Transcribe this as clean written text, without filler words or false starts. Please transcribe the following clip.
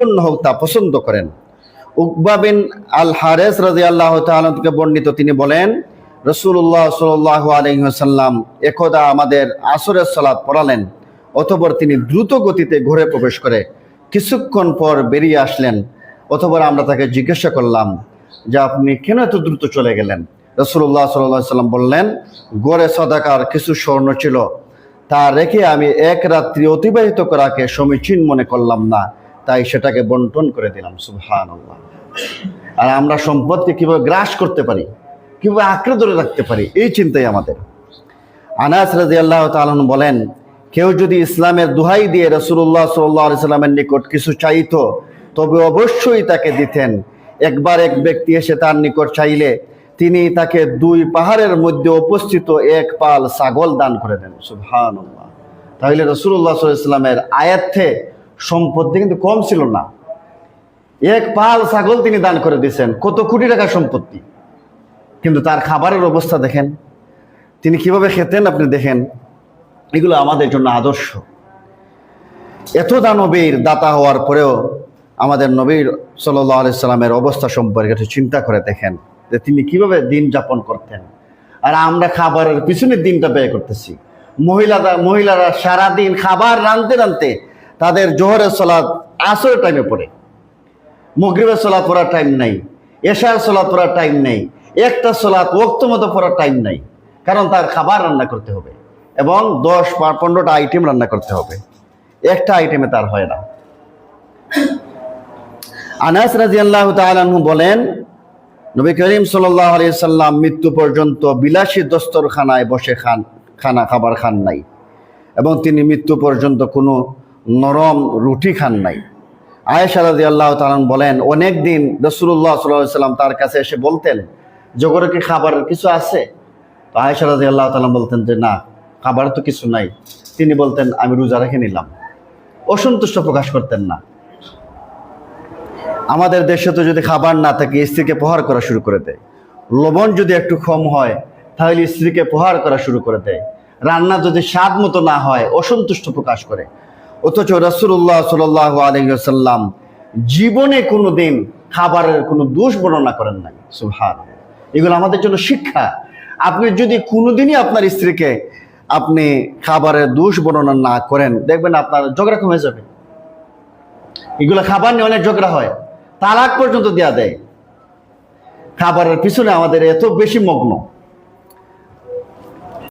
হোক তা পছন্দ করেন। উকবা বিন আল হারেস রাদিয়াল্লাহু তাআলা থেকে বর্ণিত, তিনি বলেন রাসূলুল্লাহ সাল্লাল্লাহু আলাইহি ওয়াসাল্লাম একদা আমাদের আসরের সালাত পড়ালেন, অতঃপর তিনি দ্রুত গতিতে ঘরে প্রবেশ করে কিছুক্ষণ পর বেরিয়ে আসলেন। অতঃপর আমরা তাকে জিজ্ঞাসা করলাম যে আপনি কেন এত দ্রুত চলে গেলেন? রাসূলুল্লাহ সাল্লাল্লাহু আলাইহি ওয়াসাল্লাম বললেন, ঘরে সদাকার কিছু স্বর্ণ ছিল, তা রেখে আমি এক রাত্রি অতিবাহিত করাকে সমীচীন মনে করলাম না, তাই সেটাকে বন্টন করে দিলাম। সুবহানাল্লাহ। আর আমরা সম্পদকে কিভাবে গ্রাস করতে পারি, কিভাবে আঁকড়ে ধরে রাখতে পারি, এই চিন্তাই আমাদের। আনাস রাদিয়াল্লাহু তাআলা বলেন, কেউ যদি ইসলামের দোহাই দিয়ে রাসূলুল্লাহ সাল্লাল্লাহু আলাইহি সাল্লামের নিকট কিছু চাইতো, তবে অবশ্যই তাকে দিতেন। একবার এক ব্যক্তি এসে তার নিকট চাইলে তিনি তাকে 2 পাহাড়ের মধ্যে উপস্থিত এক পাল ছাগল দান করে দেন। সুবহানাল্লাহ। তাহলে রাসূলুল্লাহ সাল্লাল্লাহু আলাইহি সাল্লামের আয়াতে সম্পত্তি কিন্তু কম ছিল না, এক পাল ছাগল তিনি দান করে দিয়েছেন, কত কোটি টাকা সম্পত্তি। কিন্তু তার খাবারের অবস্থা দেখেন, তিনি কিভাবে খেতেন আপনি দেখেন। এগুলো আমাদের জন্য আদর্শ। এত দানবীর দাতা হওয়ার পরেও আমাদের নবী সাল্লাল্লাহু আলাইহি সাল্লামের অবস্থা সম্পর্কে একটু চিন্তা করে দেখেন যে তিনি কিভাবে দিন যাপন করতেন। আর আমরা খাবারের পিছনে দিনটা ব্যয় করতেছি। মহিলারা সারাদিন খাবার রাঁধতে রাঁধতে তাদের জোহরের সালাত আসরের টাইমে পড়ে, মাগরিবের সালাত পড়ার টাইম নাই, এশার সালাত পড়ার টাইম নেই, একটা সালাত ওয়াক্ত মতো পড়ার টাইম নাই, কারণ তার খাবার রান্না করতে হবে এবং 10-15টা আইটেম রান্না করতে হবে, একটা আইটেমে তার হয় না। আনাস রাদিয়াল্লাহু তাআলা আনহু বলেন, নবী করিম সাল্লাল্লাহু আলাইহি সাল্লাম মৃত্যু পর্যন্ত বিলাসী দস্তরখানায় বসে খাবার খান নাই, এবং তিনি মৃত্যু পর্যন্ত কোনো নরম রুটি খান নাই। আয়েশা রাদিয়াল্লাহু তাআলা বলেন, অনেক দিন রাসূলুল্লাহ সাল্লাল্লাহু আলাইহি সাল্লাম তার কাছে এসে বলতেন, জগরে কি খাবারের কিছু আছে? তো আয়েশা রাদিয়াল্লাহু তাআলা বলতেন যে না, খাবার তো কিছু নাই। তিনি বলতেন আমি রোজা রেখে নিলাম, অসন্তুষ্ট প্রকাশ করতেন না। আমাদের দেশে তো যদি খাবার না থাকে স্ত্রীকে প্রহার করা শুরু করে দেয়, লবণ যদি একটু কম হয় তাহলে স্ত্রীকে প্রহার করা শুরু করে দেয়, রান্না যদি স্বাদ মতো না হয় অসন্তুষ্ট প্রকাশ করে। অথচ রাসূলুল্লাহ সাল্লাল্লাহু আলাইহি ওয়াসাল্লাম জীবনে কোনোদিন খাবারের কোনো দোষ বর্ণনা করেন নাই। সুবহানাল্লাহ। এগুলো আমাদের জন্য শিক্ষা। আপনি যদি কোনোদিনই আপনার স্ত্রীকে আপনি খাবারের দোষ বর্ণনা না করেন, দেখবেন আপনার ঝগড়া কমে যাবে। এগুলো খাবার নিয়ে অনেক ঝগড়া হয়, তালাক পর্যন্ত দেয়া দেয়। খাবারের পিছনে আমাদের এত বেশি মগ্ন।